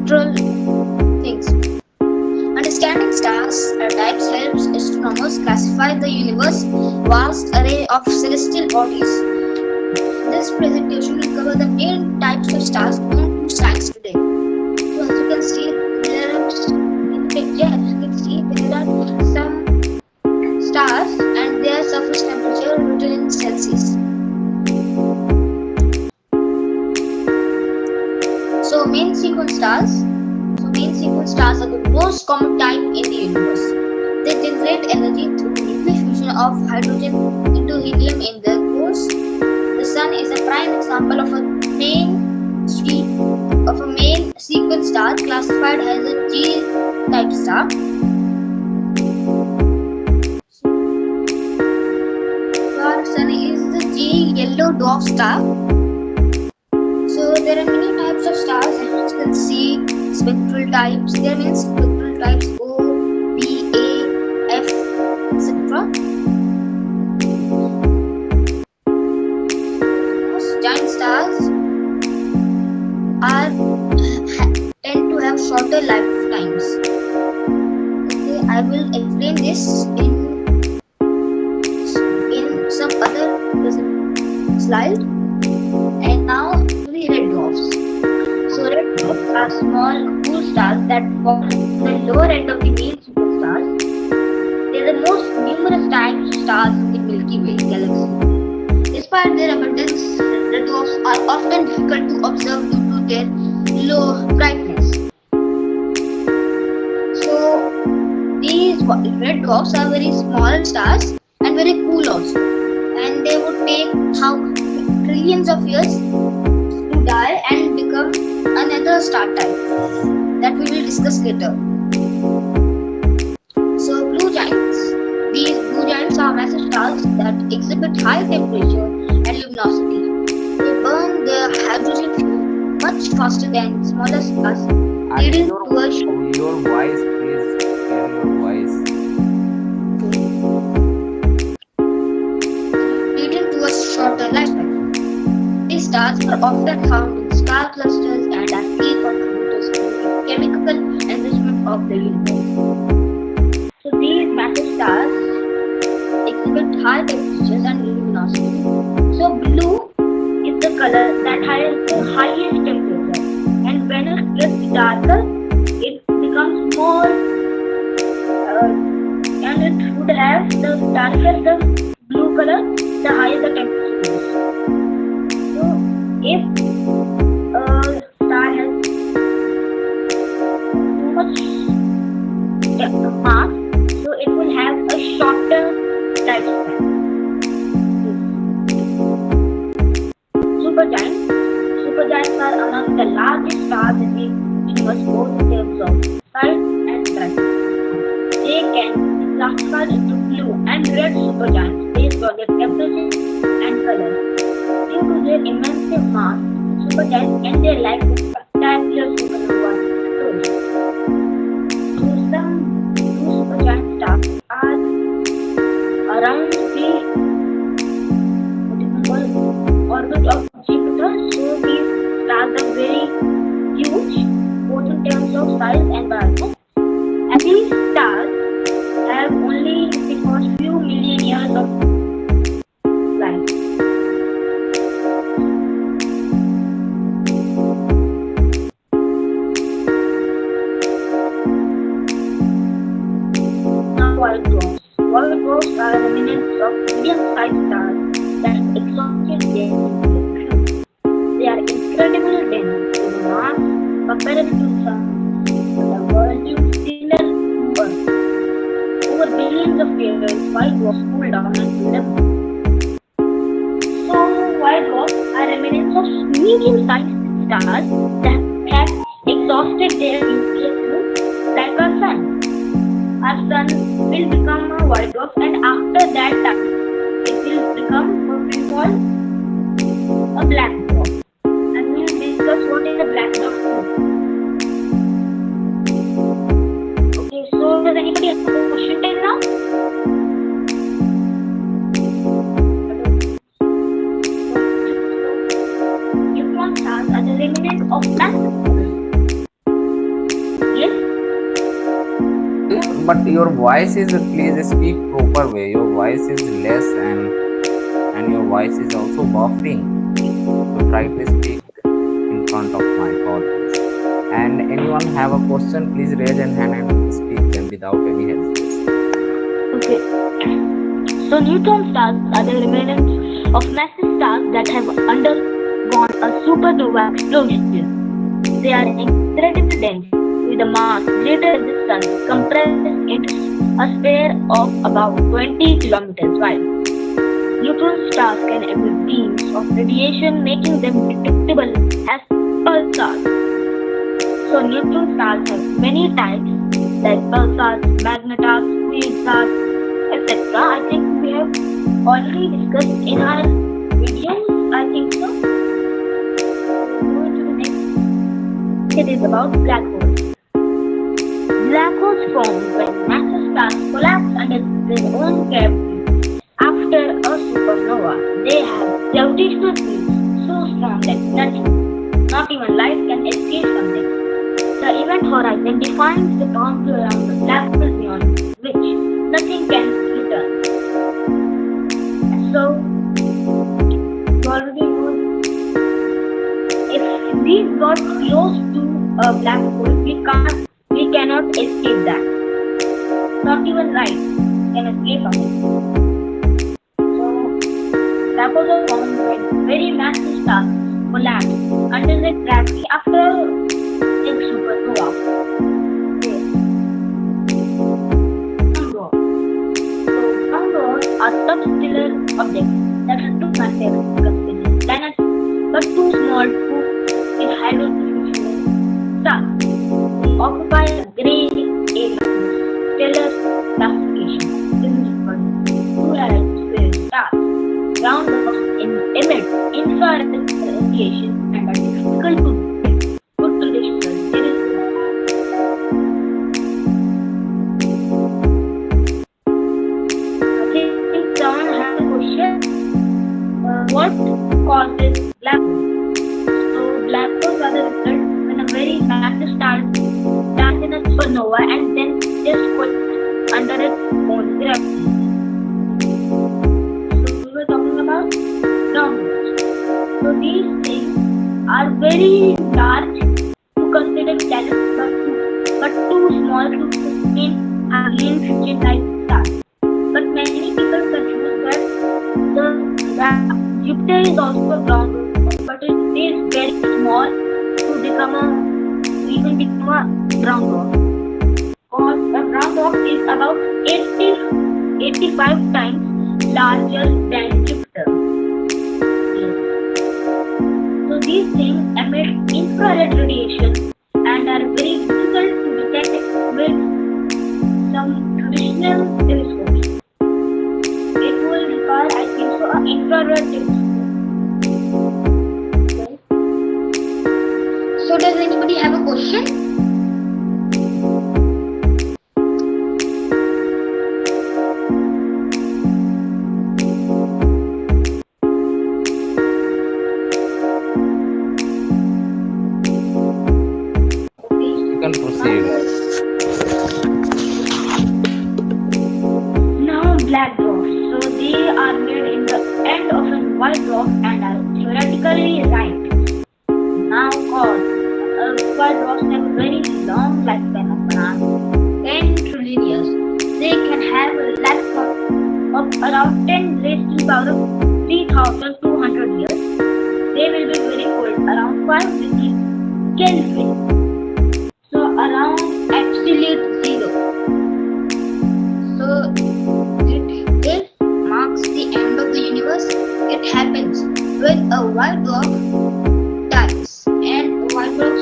spectral things. Understanding stars types helps astronomers classify the universe's vast array of celestial bodies. This presentation will cover the main types of stars known to science today. So as you can see, there are in the picture, as you can see, there are some stars and their surface temperature written in Celsius. So main sequence stars are the most common type in the universe. They generate energy through nuclear fusion of hydrogen into helium in their cores. The Sun is a prime example of a main sequence star classified as a G-type star. Our Sun is the G yellow dwarf star. So there are many types of stars, as you can see, spectral types. There means spectral types O, B, A, F, etc. Most giant stars tend to have shorter lifetimes. Okay, I will explain this in some other slide. And now the red dwarfs. So red dwarfs are small, cool stars that fall in the lower end of the main superstars. They are the most numerous types of stars in the Milky Way galaxy. Despite their abundance, red dwarfs are often difficult to observe due to their low brightness. So these red dwarfs are very small stars and very cool also. And they would take trillions of years to die and become another star type that we will discuss later. So blue giants. These blue giants are massive stars that exhibit high temperature and luminosity. They burn their hydrogen fuel much faster than smaller stars, leading to your voice, please hear your voice. Leading to a shorter lifespan. These stars are often found in star clusters and are key contributors to the chemical enrichment of the universe. So these massive stars exhibit high temperatures and luminosity. So blue is the color that has the highest temperature, and when it gets darker, it becomes more, and it would have the darker the blue color, the higher the temperature is. So if a star has too much mass, so it will have a shorter lifespan. Supergiants are among the largest stars in the universe, both in terms of size and brightness. They can be classified into blue and red supergiants based on their temperature and color. Due to their immense mass, supergiants end their life with spectacular supernova stories. So some blue supergiant stars are around the orbit of Jupiter. So these stars are very huge, both in terms of size and brightness. And these stars have only the first few million years of life. Now white dwarfs. White dwarfs are remnants of medium-sized stars that exhausted their nuclear. They are incredibly dense in mass comparable to the Sun, but a volume similar to Earth. Over billions of years, white dwarfs cool down and live. So white dwarfs are remnants of medium-sized stars that have exhausted their nuclear fuel, like our Sun. Our Sun will become a white dwarf, and after that time, it will become what we call a black dwarf. And we will discuss what is a black dwarf too. Okay, so does anybody have a question till now? Neutron stars are the remnant of black dwarfs. but your voice is, please speak proper way. Your voice is less, and your voice is also buffering. So try to speak in front of mic always. And anyone have a question, please raise an hand and speak them without any hesitation. Okay. So neutron stars are the remnants of massive stars that have undergone a supernova explosion. They are incredibly dense, with a mass greater than the sun, compressed into a sphere of about 20 kilometers wide. Neutron stars can emit beams of radiation, making them detectable as pulsars. So neutron stars have many types like pulsars, magnetars, quasars, etc. I think we have already discussed in our videos. I think so. Moving to the next, it is about black holes. Black holes form when massive stars collapse under their own gravity after a supernova. They have gravitational fields so strong that nothing, not even light, can escape from them. The event horizon defines the boundary around the black hole beyond which nothing can return. So, you already know if we got close to a black hole, we cannot escape that. Not even light can escape from it. So, black holes are formed when very massive stars collapse under their gravity after a supernova. Yes. Brown dwarf. So, brown dwarfs are substellar objects that are too massive to consider planets but too small to be hydrofusion stars. They occupy a gray area in the stellar classification. This is called two-headed stars. Brown dwarfs emit infrared radiation and are difficult to put to digital. I think someone has a question. What causes black holes? So black holes are the result when a very massive star starts in a supernova and then just collapses under its own gravity. So we were talking about brown dwarfs. So these things are very large to consider planets but too small to sustain alien fusion like stars. But many people confuse that Jupiter is also a brown dwarf, but it is very small to even become a brown dwarf. Because a brown dwarf is about 85 times larger than Jupiter. So these things emit infrared radiation and are very difficult to detect with some traditional telescopes. It will require, I think so, an infrared telescope. Okay. So does anybody have a question? You can proceed. Now black dwarfs. So they are made in the end of a white dwarf and are theoretically right. Now cause white dwarfs have a very long lifespan of around 10 trillion years. They can have a lifespan of around 10 raised to the power of 3200 years. They will be very cold, around 5 degrees Kelvin. So around absolute zero. So it marks the end of the universe. It happens when a white dwarf dies, and a white dwarf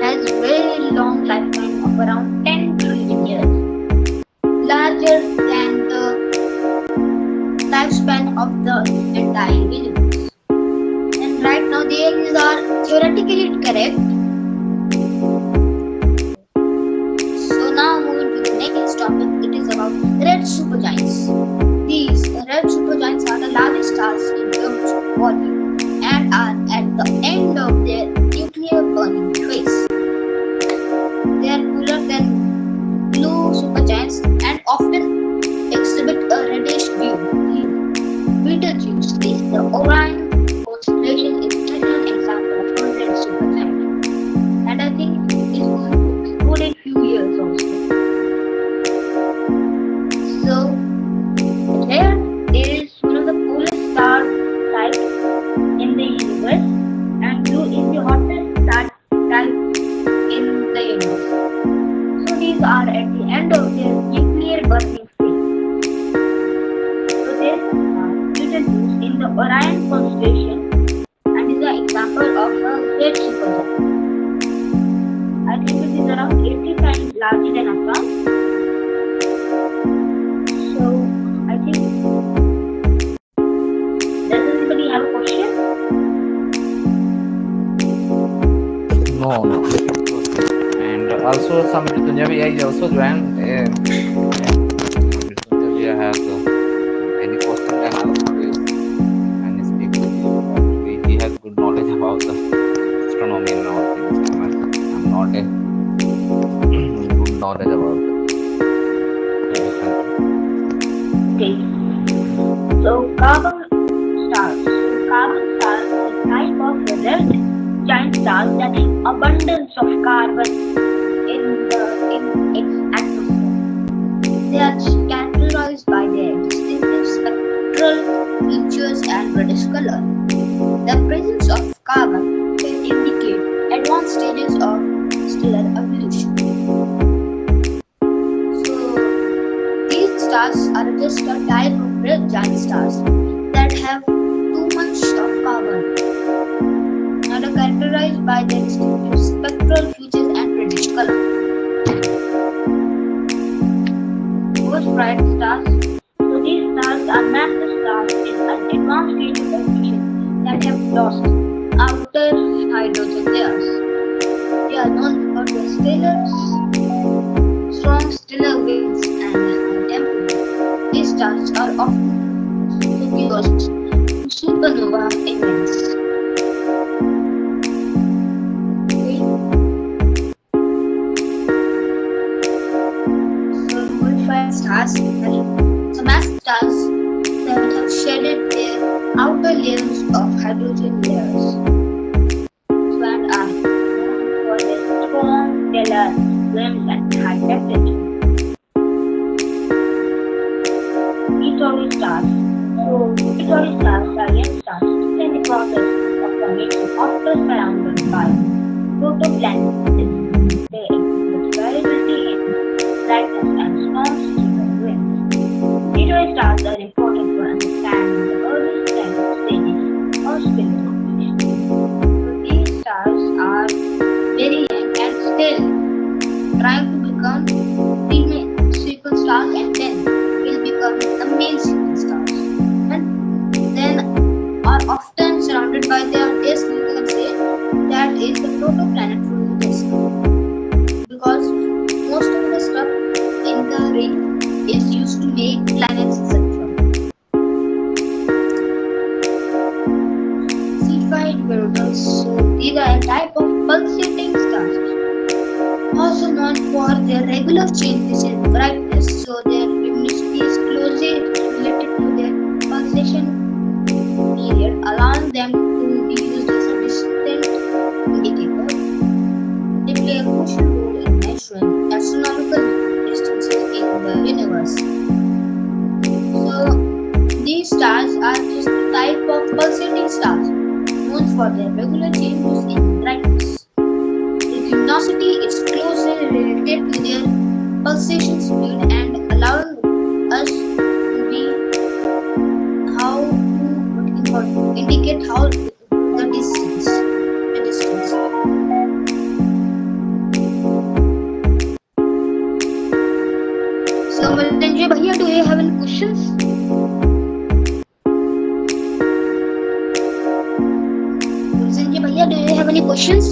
has very long lifetime of around 10 trillion years, larger than the lifespan of the entire universe. And right now these are theoretically correct. The Orion constellation is just an example of one supergiant, and I think it's going to explode in few years also. So there is one of the coolest star types in the universe, and blue is the hottest star type in the universe. So these are at the end of their nuclear burning phase. So they are introduced in the Orion constellation and is an example of a great supergiant. I think it is around 80 times larger than a sun. So I think, does anybody have a question? No. And also some Mrityunjay I also joined. Mrityunjay has any question can also raise and speak with you. Actually, he has good knowledge about the astronomy and all things. I'm not a good knowledge about Okay. So carbon stars. So carbon stars are a type of red giant stars that have abundance of carbon in its atmosphere. They are categorized by their distinctive spectral features and reddish color. The presence of carbon can indicate advanced stages of stellar evolution. So these stars are just a type of red giant stars that have too much of carbon and are characterized by their distinctive spectral features and reddish color. Most bright stars. So these stars are massive stars in an advanced stage of evolution that have lost outer hydrogen layers. They are known for their strong stellar winds and high temperature. These stars are often produced in supernova events. Stars, so massive stars that have shedded their outer layers of hydrogen layers, so and are known for their strong stellar winds and high temperature. Meteoric stars. So meteoric stars are young stars still in the process of formation after surrounded by protoplanets. They exhibit variability in brightness and storms. Meteoric stars are important for understanding the early stages of stellar formation. So these stars are very young and still trying to become the sequence stars, and then will become the main sequence stars, and then are often surrounded by their disk. You can say that is the protoplanetary disk, because most of the stuff in the ring is used to make planets, etc. Cepheid variables. So these are a type of pulsating stars, also known for their regular changes in brightness. So their luminosity is closely related to their pulsation period, allowing them to be used as a distant indicator. They play a crucial role in measuring astronomical distances in the universe. So these stars are just a type of pulsating stars known for their regular changes in brightness. The luminosity is closely related to their pulsation speed and allowing us to be indicate how the distance. So Mrityunjay Bhaiya, do you have any questions? Mrityunjay Bhaiya, do you have any questions?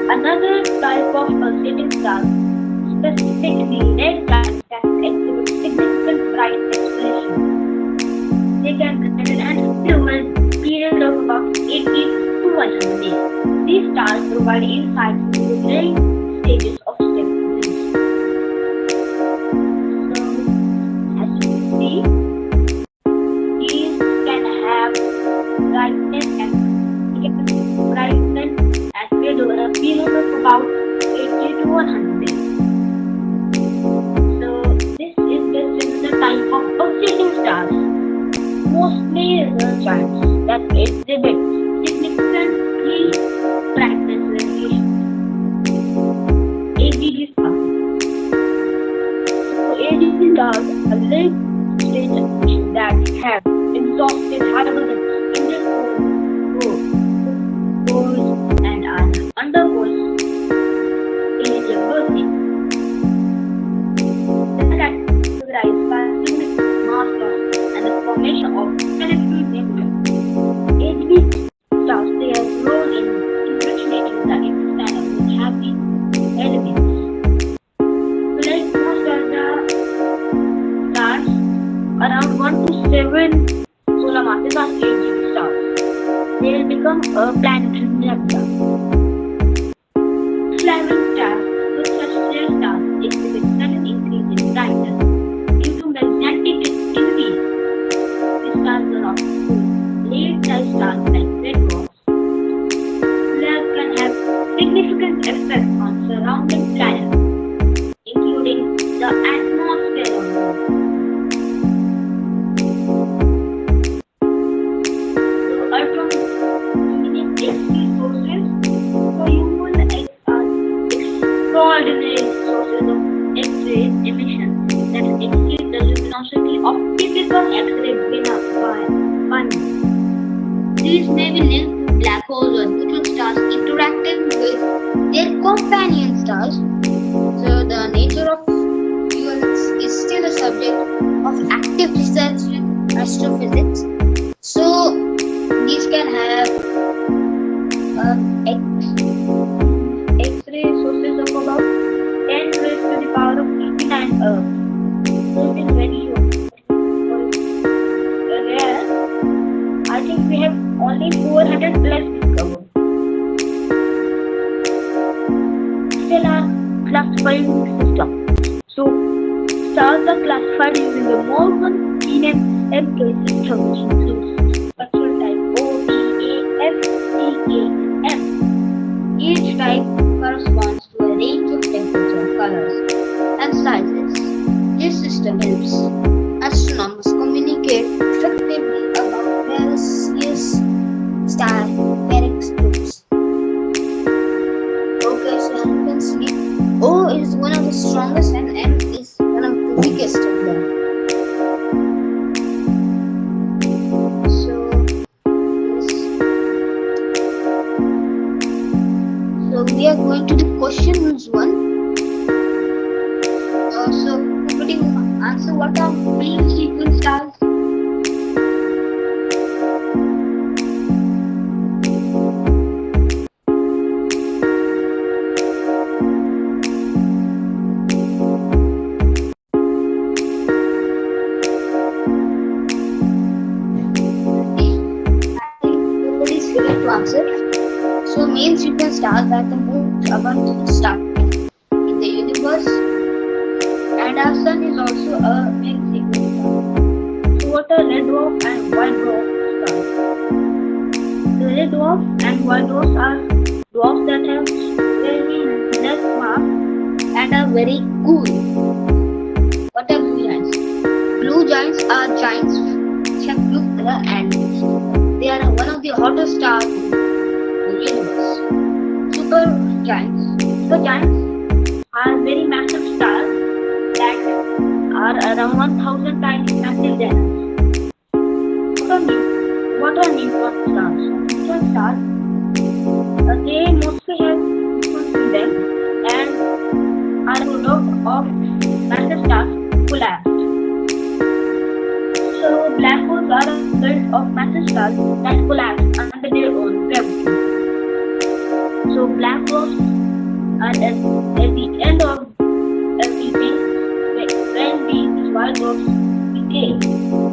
Another type of pulsating star, specifically red giant, that exhibit significant bright explosion. They can result in an interval period of about 8 100. These stars provide insights into the varying stages of stellar evolution. So, as you can see, these can have brightness and a period of about 80 to 100. So this is just another type of pulsating stars, mostly giants that exhibit significantly brightness variation. AGD stars. So AGD stars are late stage emissions that have exhausted hydrogen in their core and are undergoes alien birthing. They are categorized by significant mass loss and the formation of planetary nebula. HB stars play a role in originating the interstellar with heavy elements. So like most of the stars, around 1 to 7 solar masses are HB stars. They will become a planetary nebula. Flaming stars, such as flare stars, exhibit sudden increase in brightness due to magnetic activity. These stars are not cool. Late-sized stars like Red Dwarfs. Flares can have significant effects on surrounding planets, including the atmosphere on Earth. So, ultraviolet X-ray sources for human extraordinary sources of X-ray emission that exceed the luminosity of typical X-ray binaries. These may be linked to black holes or neutron stars interacting with their companion stars. So the nature of ULX is still a subject of active research in astrophysics. So these can have X-ray sources of about 10 raised to the power of 59 Earth. So it is very rare. I think we have only 400 plus discovered. Stellar classifying system. So stars are classified using the Morgan-Keenan-MK system, which includes spectral type O, B, A, F, T, K, and M. Each type corresponds to a range of temperature, colors, and sizes. This system helps astronomers communicate effectively about various star characteristics. Okay, so you can see O is one of the strongest and M is one of the weakest of them. So we are going to the questions one. So somebody answer what are main sequence stars? Nobody's willing to answer. So main sequence stars are the most abundant stars in the universe, and our sun is also a main sequence star. So what are red dwarf and white dwarf stars? The red dwarf and white dwarfs are dwarfs that have very less mass and are very cool. What are blue giants? Blue giants are giants which have blue color and they are one of the hottest stars in the universe. Supergiants are very massive stars that are around 1000 times massive than us. What are neutron stars? Neutron stars, they mostly have neutrons in them and are a product of massive stars collapsed. So black holes are a result of massive stars that collapse under their own gravity. So black holes are at the end of everything when these white dwarfs decay.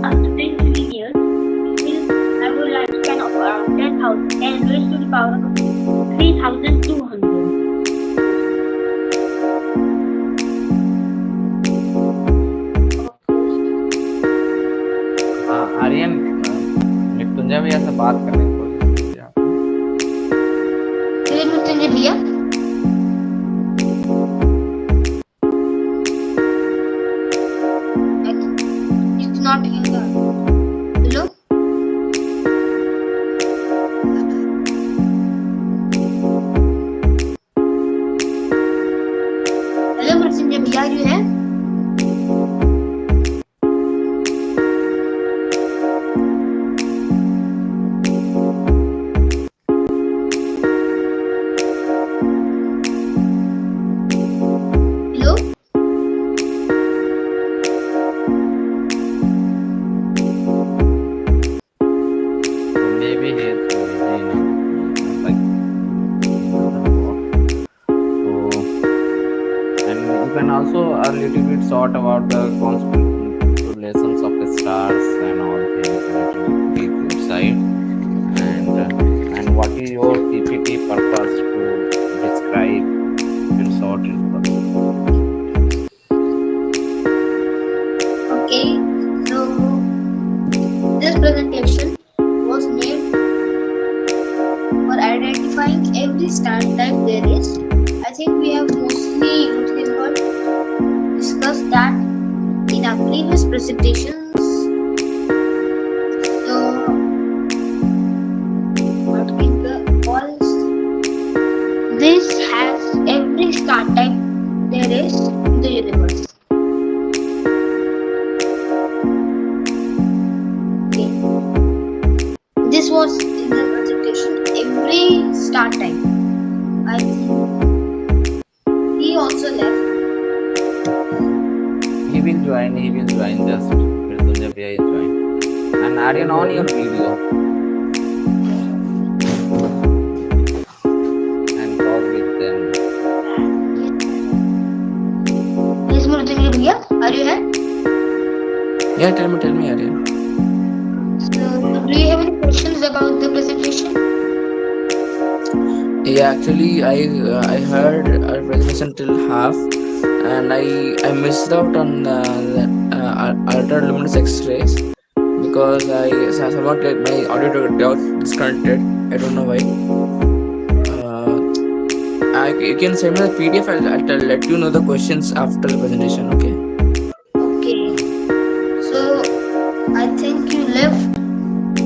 After 10 billion years, it will have a lifespan of around 10,000 and raised to the power भैया से बात करने की कोशिश कीजिए आप। चलिए मृत्युंजय भैया, it's not here. Hello? Hello Mrityunjay भैया, are you here? Hello? So maybe he is busy in like another work. So and you can also a little bit sort about the constellations of the stars and all things a little bit deep your side. And what is your PPT purpose to describe in short introduction? Okay, so this presentation was made for identifying every star type there is. I think we have mostly discussed that in our previous presentations. So, what is the false? This has every star type there is in the universe. Okay. This was in the presentation every star type. I think he also left. He will join just Mridunjay Bhaiya is join. And Aryan on your video and talk with them. Yes, Murthy Bhaiya, are you here? Yeah, tell me, Aryan. So, do you have any questions about the presentation? Yeah, actually, I heard our presentation till half, and I missed out on the ultra luminous X-rays because I somehow get my audio got disconnected. I don't know why. You can send me the PDF. I'll let you know the questions after the presentation. Okay. Okay. So, I think you left.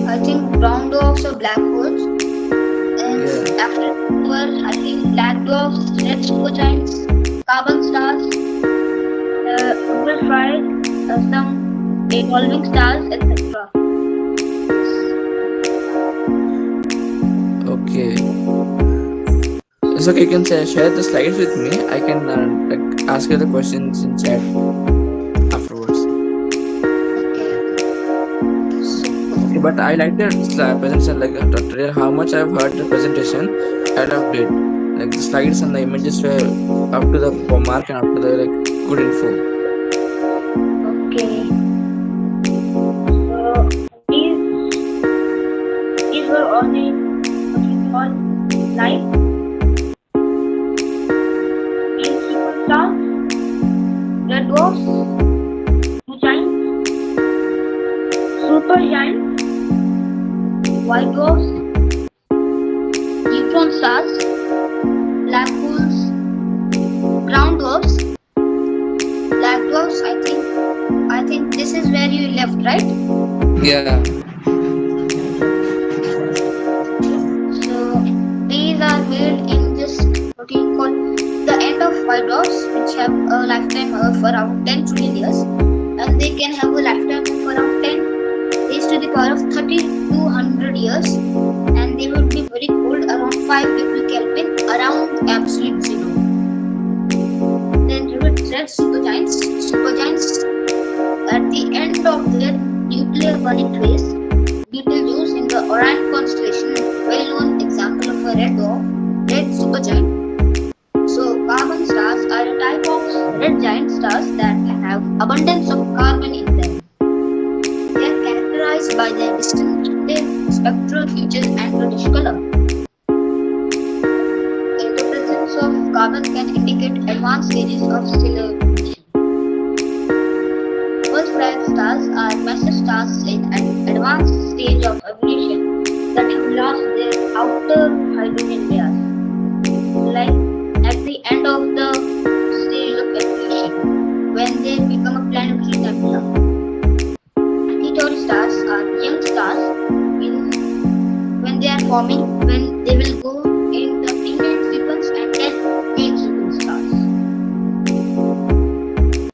I think brown dwarfs or black holes. And Yeah. after were, I think black dwarfs, red supergiants, carbon stars, ultraflight, some evolving stars, etc. Okay. It's okay. You can share the slides with me. I can ask you the questions in chat afterwards. Okay, but I like the presentation, like today, how much I've heard the presentation. I loved it. Like the slides and the images were up to the mark and up to the good info. Okay. So these were all the what we call light. These stars, red dwarfs, giants, super giants, white dwarfs, neutron stars, black holes, brown dwarfs, black dwarfs. I think this is where you left, right? Yeah. So these are made in just what you call the end of white dwarfs, which have a lifetime of around 10 trillion years, and they can have a lifetime of around 10 raised to the power of 30 to 100 years, and they will be very cold, around 5 degree Kelvin, around absolute zero. Then you will red supergiants. At the end of their nuclear burning phase, Betelgeuse in the Orion constellation, well-known example of a red dwarf, red supergiant. So carbon stars are a type of red giant stars that have abundance of carbon in them. They are characterized by their distinctive spectral features and reddish color. The presence of carbon can indicate advanced stages of stellar evolution. First flag stars are massive stars in an advanced stage of evolution lost their outer hydrogen layers, like at the end of the stage of evolution, when they become a planetary nebula. Categorized stars are young stars in when they are forming, when they will go in the pigment sequence and then main sequence stars.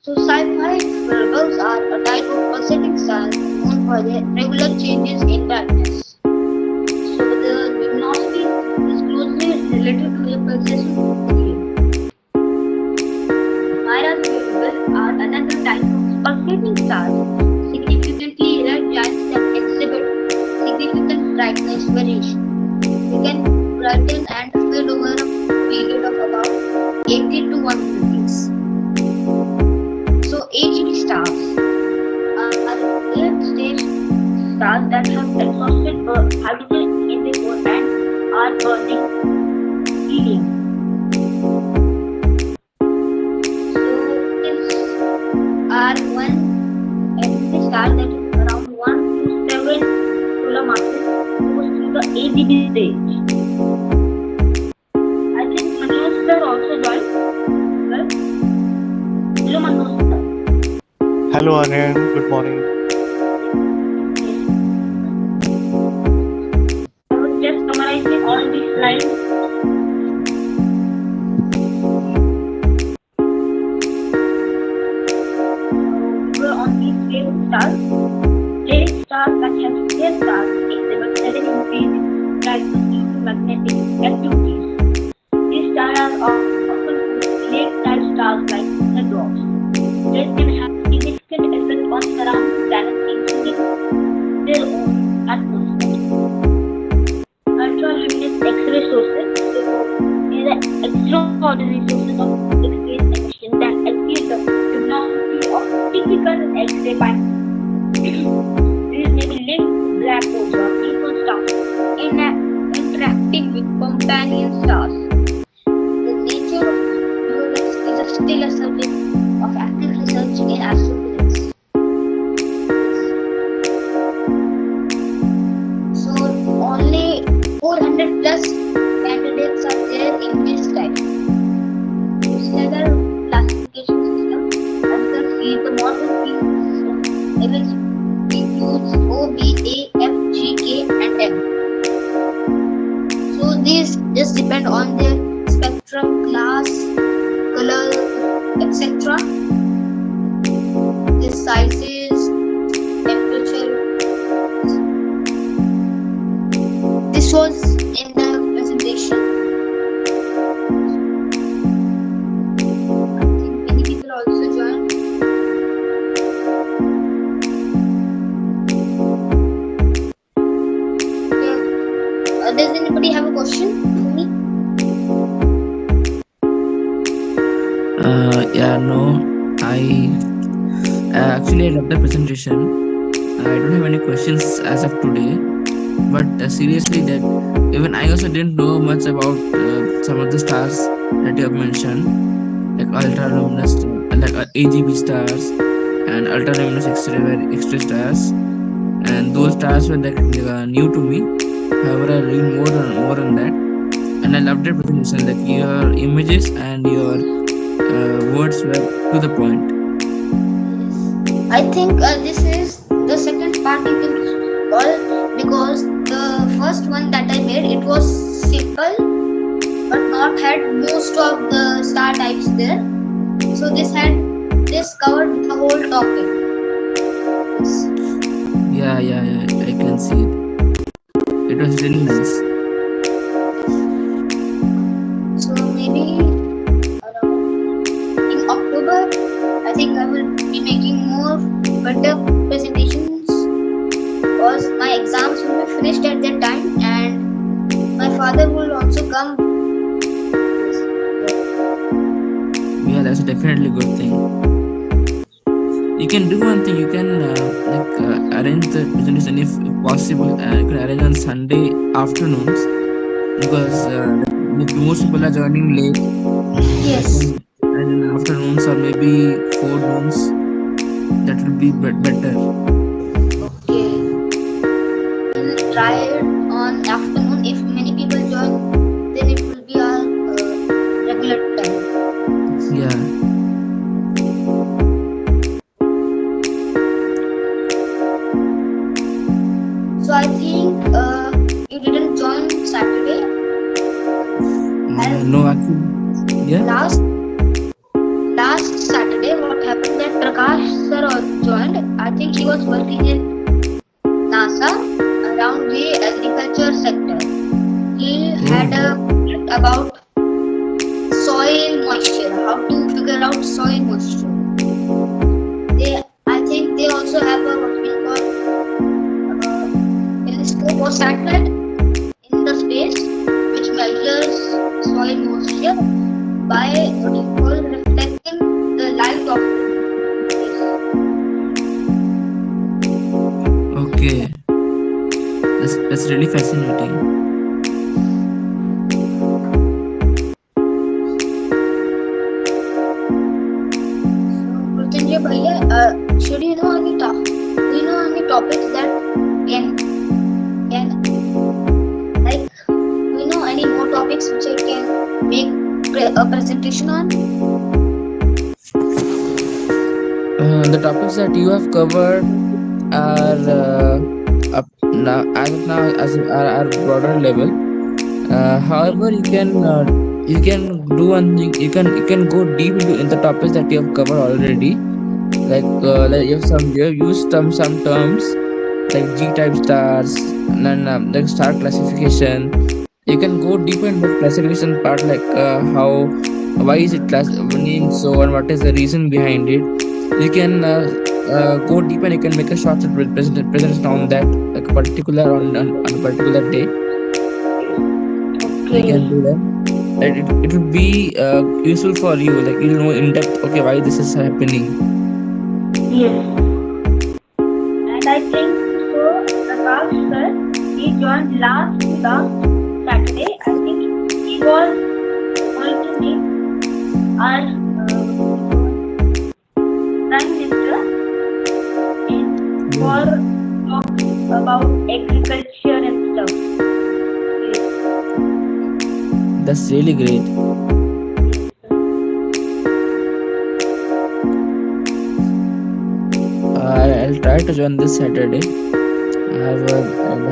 So sci-fi bulbs are a type of pulsating star known for their regular changes in brightness. So the luminosity is closely related to the pulsation period. Mira's bulbs are another type of pulsating stars, significantly red giants that exhibit significant brightness variation. They can brighten and fade over a period of about 80 to 100 years. So AGB stars are late-stage stars that have exhausted hydrogen in their core and are burning helium. So these are one AGB star that is around 1 to 7 solar masses goes through the AGB stage. I think Manoj sir also joined. Well, hello Manoj sir. Hello, Aryan. Good morning. I was just summarizing all these slides. We were on these failing stars. Failing stars that have failed stars exhibit sudden increase in brightness due to magnetic activities. These stars are often called late-type stars like Red Dwarfs. They can have significant effect on surrounding planets, including their own atmosphere. Ultra-luminous X-ray sources. So, these are extraordinary sources of X-ray emission that exceed the luminosity of typical X-ray bands. These may be linked to black holes or neutron stars interacting with companion stars. The nature of ULX is still a subject of active research in astrophysics. So only 400 plus candidates are there in this type. Stellar classification system, as you can see, the modern field includes O, B, A, F, G, K, and M. So these just depend on their spectrum, class, color, etc. The sizes, temperature. This was in the presentation. I think many people also joined. Okay. Does anybody have a question for me? No, I actually I love the presentation. I don't have any questions as of today, but seriously, that even I also didn't know much about some of the stars that you have mentioned, like ultra luminous, like AGB stars and ultra luminous X-ray stars, and those stars were like new to me. However, I read more on that, and I loved the presentation. Like your images and your words were to the point. I think this is the second part you can call, because the first one that I made, it was simple but not had most of the star types there. So this covered the whole topic. Yes. Yeah, I can see it. It was really nice. So maybe around in October, I think I will be making more better presentations, because my exams will be finished at that time and my father will also come. Yeah, that's definitely a good thing. You can do one thing. You can arrange the presentation if possible. You can arrange on Sunday afternoons, because most people are joining late. Yes. And in afternoons or maybe forenoons, that will be better. Okay. We'll try it on on afternoon. If many people join, then it will be our regular time. Yeah. So I think you didn't join Saturday as No, actually. Yeah. last last Saturday. What happened that Prakash sir joined. I think he was working in NASA around the agriculture sector. He had Oh, a project about soil moisture, how to figure out soil moisture. I think they also have a what we call telescope or satellite in the space which measures soil moisture by what you call reflecting the light of space. okay. That's really fascinating. So, Mrityunjay Bhaiya, should you know any do you know any topics that can like do you know any more topics which I can make a presentation on? The topics that you have covered are up now as of now as are broader level. However, you can do one thing. You can go deep into in the topics that you have covered already. Like you have used some terms like G type stars and then like star classification. You can go deeper in the classification part, like how why is it class named so and what is the reason behind it. You can go deep and you can make a short presentation on that, like a particular on a particular day. You can Okay. do that. It would be useful for you, like you'll know in depth, okay, why this is happening. Yes. And I think so. Prakash sir, he joined last Saturday. I think he was going to meet our prime minister in for Oh, talk about agriculture and stuff. Yes. that's really great. I'll try to join this Saturday. I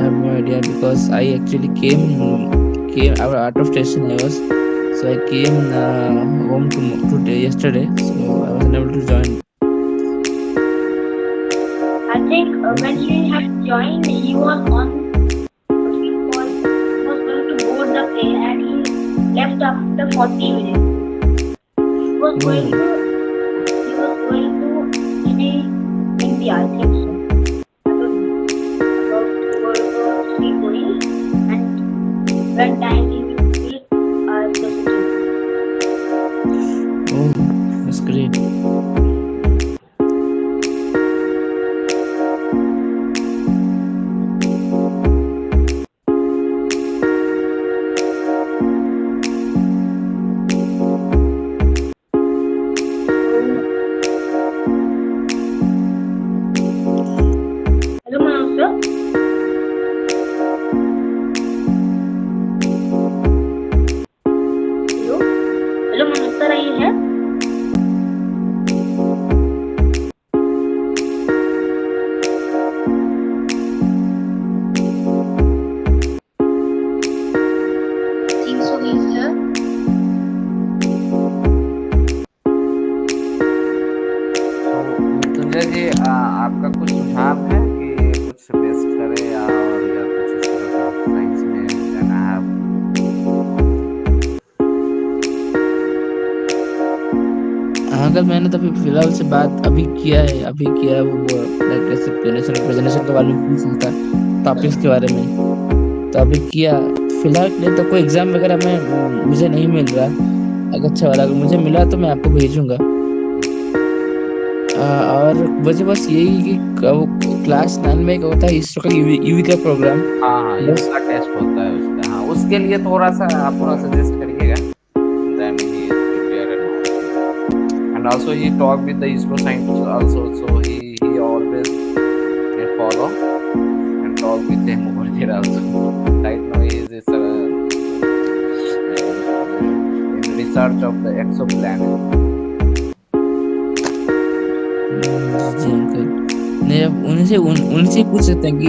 have no idea because I actually came out of station. I was so I came home today yesterday, so I was unable to join. I think when he had joined, he was on what we call he was going to board the plane and he left after 40 minutes. He was going Oh, to he was going to India, I think so. I don't know about World War III going and when time he will meet the city. oh, that's great. So, hello Manoj sir. Hello. Hello Manoj sir, are you here? I think so he's here. तो मृत्युंजय जी, आपका कुछ सुझाव है कि कुछ best करे और या कुछ इस तरह का साइंस में जाना है? अगर मैंने तो अभी फिलहाल से बात अभी किया है वो लाइक प्रेजेंटेशन प्रेजेंटेशन के बारे में पूछ रहा था, टॉपिक्स के बारे में। तो अभी किया, फिलहाल के लिए तो कोई एग्जाम वगैरह में मुझे नहीं मिल रहा। अगर अच्छा वाला अगर मुझे मिला तो मैं आपको भेजूंगा। और मुझे बस यही कि वो क्लास 9 में एक होता है इसरो का यूवी का प्रोग्राम। हाँ हाँ, यू बस का टेस्ट होता है उसका। हाँ, उसके लिए थोड़ा सा आप थोड़ा सजेस्ट करिएगा। Then he is prepared and all things. And also he talk with the ISRO scientist also, so he always follow and talk with them over completed also. Right now he is in research of the exoplanet. जी uncle, नहीं अब उन्हीं से ही पूछ सकते हैं कि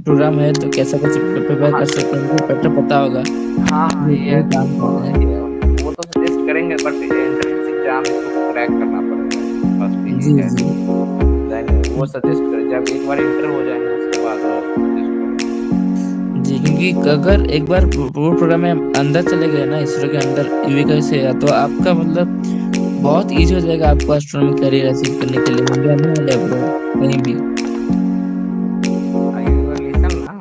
programme है तो कैसा कुछ प्रिपेयर हाँ कर सकते हैं, उनको बेटर पता होगा हाँ हाँ, वो ये वो काम कर रहे हैं। वो तो सजेस्ट करेंगे, बट एंट्रेंस एग्जाम इसको क्रैक करना पड़ेगा फर्स्ट ही जी है। जी देन वो सजेस्ट करे, जब एक बार इंटर हो जाएंगे उसके बाद वो सजेस्ट करेंगे। जी, क्योंकि अगर एक बार वो प्रोग्राम में अंदर चले गए ना, इसरो के अंदर यूविका से, तो आपका मतलब बहुत इजी हो जाएगा आपको एस्ट्रोनॉमी करियर अचीव करने के लिए, इंडिया में या अब्रॉड कहीं भी। Are you listen ना?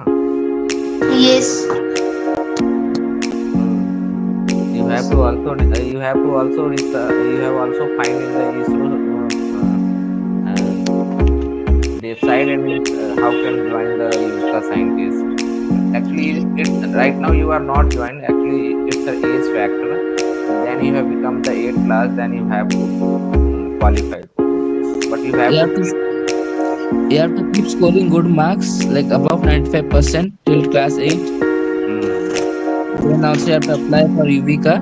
Yes. You have to also you have also find in the ISRO website, and how can join the Yuka scientist. Actually, it's right now you are not joined. Actually, it's a age factor. Then you have become the 8th class. Then you have to qualify for this. But you have You to have to keep. you have to keep scoring good marks like above 95% till class 8. Hmm. Then also you have to apply for Uvika.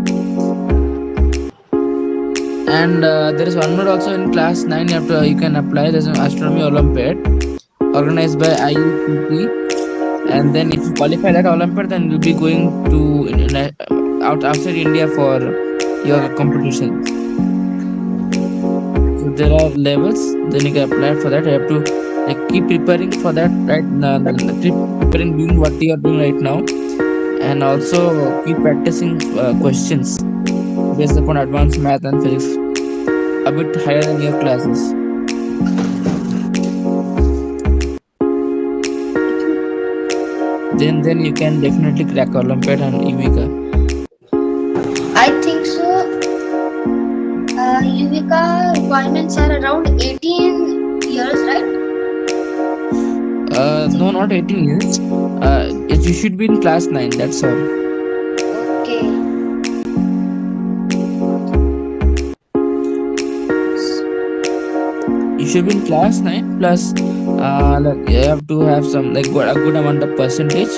And there is one more also in class 9. You can apply. There's an astronomy Olympiad organized by IUCT. And then if you qualify that Olympiad, then you'll be going to outside India for your competitions. So there are levels. Then you can apply for that. You have to like keep preparing for that. Right, keep preparing doing what you are doing right now, and also keep practicing questions based upon advanced math and physics a bit higher than your classes. Then you can definitely crack Olympiad and Evika. I think so. Yuvika requirements are around 18 years, right? No, not 18 years. You should be in class 9. That's all. Okay. You should be in class 9 plus. Like you have to have some like a good amount of percentage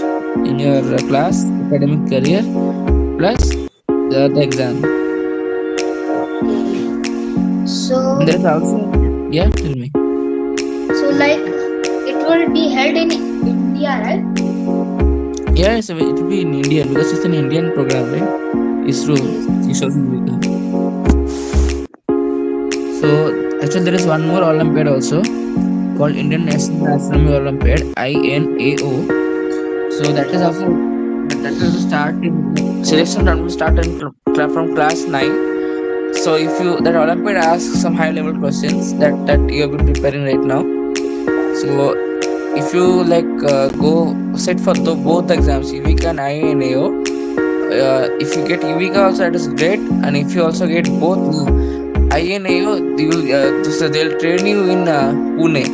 in your class academic career plus the exam. And So, there is also, yeah. Tell me. like it will be held in India, right? Yeah, it will be in Indian because it's an Indian program, right? ISRO, Yes. ISRO Viveka. So actually, there is one more Olympiad also called Indian National Astronomy Olympiad (INAO). So that is also start in selection round will start from class 9. So if you that Olympiad asks some high level questions that you have been preparing right now. So if you like go sit for both exams, UVICA and INAO, if you get UVICA also that is great, and if you also get both INAO, so they'll train you in Pune.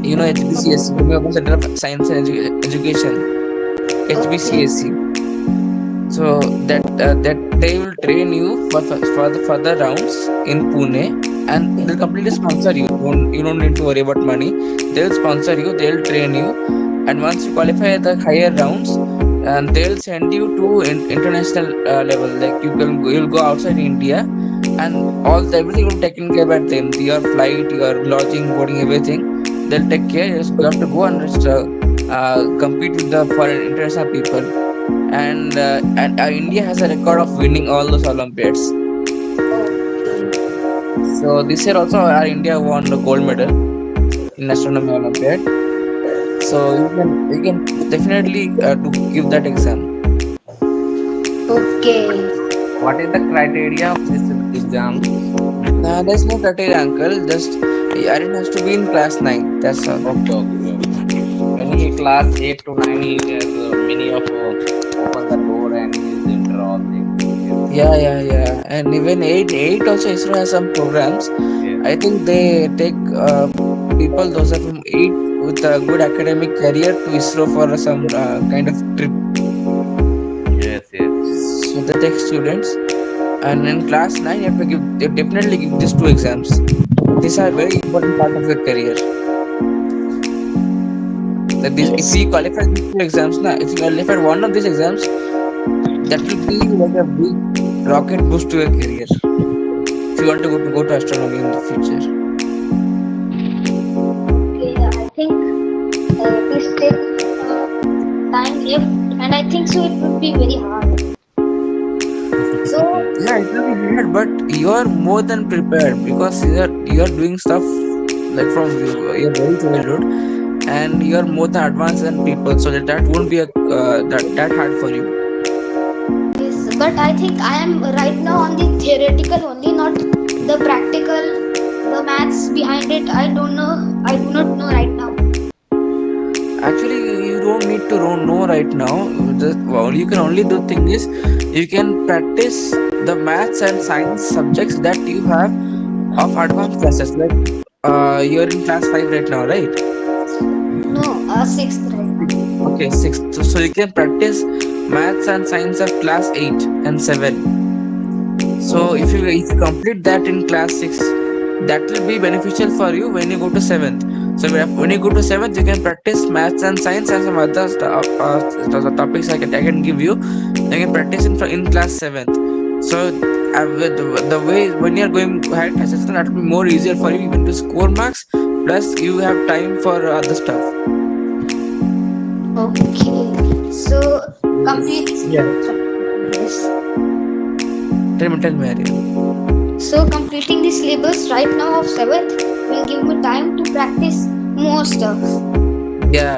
You know HBCSC, Bhumibol Center of Science and Education, Okay. HBCSC. So that they will train you for the further rounds in Pune, and they'll completely sponsor you. You don't need to worry about money. They'll sponsor you. They'll train you, and once you qualify the higher rounds, and they'll send you to international level. Like you'll go outside India, and everything will be taken care by them. Your flight, your lodging, boarding, everything. They'll take care. You have to go and just compete with the foreign international people, and India has a record of winning all those Olympiads. So this year also our India won the gold medal in astronomy Olympiad. So you can definitely do give that exam. Okay. What is the criteria of this exam? There's no criteria, uncle. Just Aryan has to be in class 9. That's all. Okay, okay. When he class 8 to 9, he has many of open the door and he is enter all things. Yes, Yeah. And even eight also ISRO has some programs. yes, I think they take people those are from 8 with a good academic career to ISRO for some kind of trip. yes, yes, yes. So they take students, and in class 9 you definitely give these two exams. These are very important part of your career. Like this, if Yes. we qualify these two exams, now if you qualify one of these exams, that will be like a big rocket boost to your career. If you want to go to astronomy in the future. Okay, I think it is still time left, and I think so it would be very hard. So, Yeah, it will be hard, but you are more than prepared because you are doing stuff like from your very childhood, and you are more than advanced than people, so that won't be a that hard for you. yes, but I think I am right now on the theoretical only, not the practical, the maths behind it. I don't know. I do not know right now. Actually, you don't need to know right now. Well, you can only do thing is you can practice the maths and science subjects that you have of advanced classes. Like you're in class 5 right now, right? No, sixth right now. Okay, 6th. So you can practice maths and science of class 8 and 7. So if you complete that in class 6, that will be beneficial for you when you go to 7th. So when you go to 7th, you can practice maths and science and some other topics I can give you. You can practice in class 7th. So with the way when you are going higher classes, then that will be more easier for you even to score marks. Plus, you have time for other stuff. Okay, so complete Yes. this Yeah. syllabus. Yes. Tell me, Aryan. So completing the syllabus right now of seventh will give me time to practice more stuff. Yeah.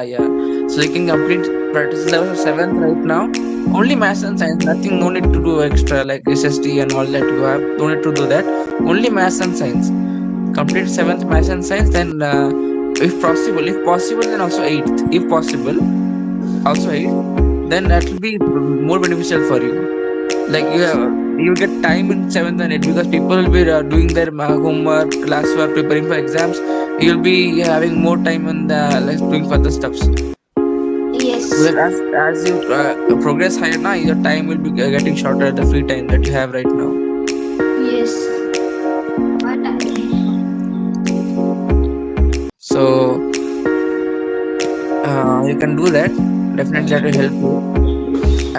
So you can complete practice level of 7th right now. Only maths and science, nothing, no need to do extra like SST and all that you have. No need to do that. Only maths and science. Complete 7th maths and science, then if possible, then also 8th. If possible, also 8th. Then that will be more beneficial for you. Like Yes. you get time in 7th and 8th because people will be doing their homework, classwork, preparing for exams. You'll be having more time in the like doing further stuffs. Yes. Well, as you progress higher now, your time will be getting shorter. The free time that you have right now. Yes. But So you can do that. Definitely, that will help you,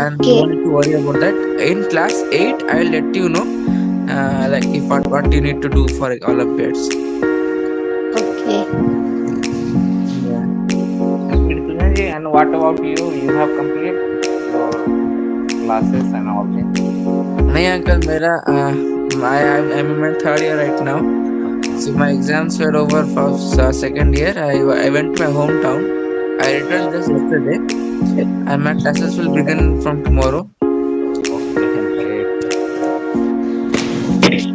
and okay. no need to worry about that. In class 8, I will let you know, like if what you need to do for Olympiads. Okay. Yeah. And what about you? You have complete your classes and all things? नहीं uncle, मेरा I'm in my third year right now. Okay. So my exams were over for second year. I went to my hometown. I returned just yesterday, and my classes will begin from tomorrow. Okay, great.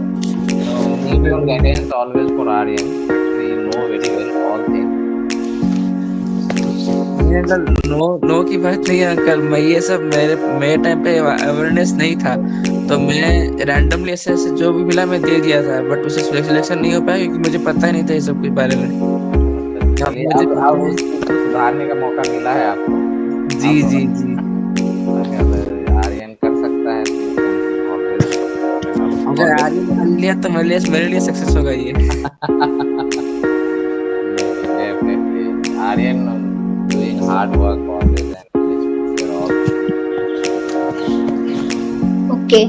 Need your guidance always for Aryan. Actually, you know very well all things. नहीं uncle, no की बात नहीं है uncle, मैं ये सब मेरे time पे अवेयरनेस नहीं था, तो मैं रैंडमली ऐसे ऐसे जो भी मिला मैं दे दिया था, बट उसे सिलेक्शन नहीं हो पाया क्योंकि मुझे पता ही नहीं था ये सब के बारे में। अच्छा, अब चलिए मुझे अब पता है। उस चीज को सुधारने का मौका मिला है आपको। जी अब जी जी। अगर आर्यन कर सकता है तो यू कैन ऑलवेज अगर ऑलवेज। आर्यन कर लिया तो मेरे लिए सक्सेस होगा ये। नहीं नहीं, definitely Aryan doing hard work always and he is prepare all things. Okay.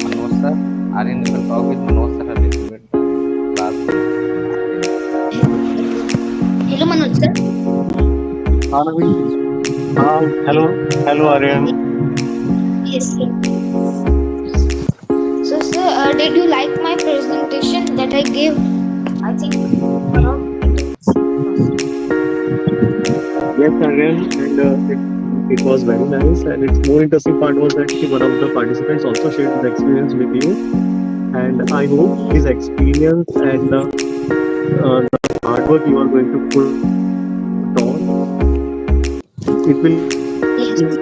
Manoj sir, Aryan, you can talk with Manoj sir a little bit. Class is finished. Hello, Manoj sir. हाँ नवीन। हाँ hello. Hello Aryan. Yes. So, sir, did you like my presentation that I gave? I think around 20 minutes. Yes, Aryan, and it was very nice. And its more interesting part was that one of the participants also shared his experience with you. And I hope his experience and the hard work you are going to put on, it will Yes.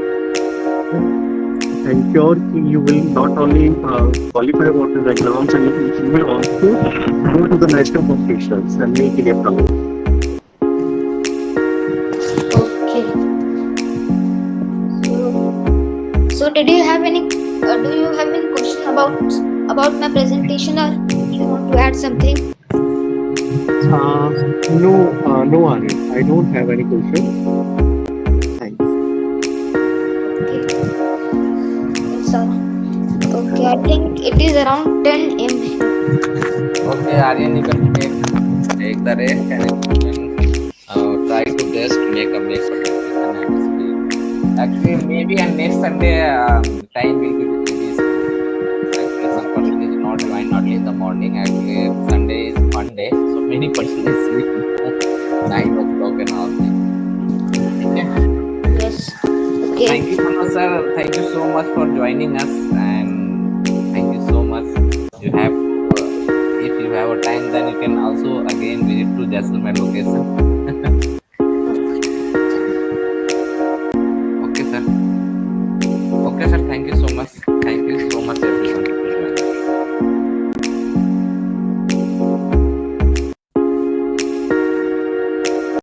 ensure you will not only qualify for these exams, and you will also go to the national competitions and make India proud. Okay. So did you have any? Do you have any question about my presentation, or you want to add something? No, Aryan. I don't have any question. Thanks. Okay. So, okay, I think it is around 10 a.m. Okay, Aryan, you can take the rest and you can try to best make presentation and speak. Actually, maybe on next Sunday, time will be very small. Actually, some person is not join early in the morning. Actually, Sunday is fun day, so many person is sleeping 9 o'clock and all things. Okay. Yes. Okay. Thank you so much, sir. Thank you so much for joining us, and thank you so much. You have to, if you have a time, then you can also again visit to Jaisalmer location. Okay, sir. Okay, sir. Thank you so much. Thank you so much, everyone.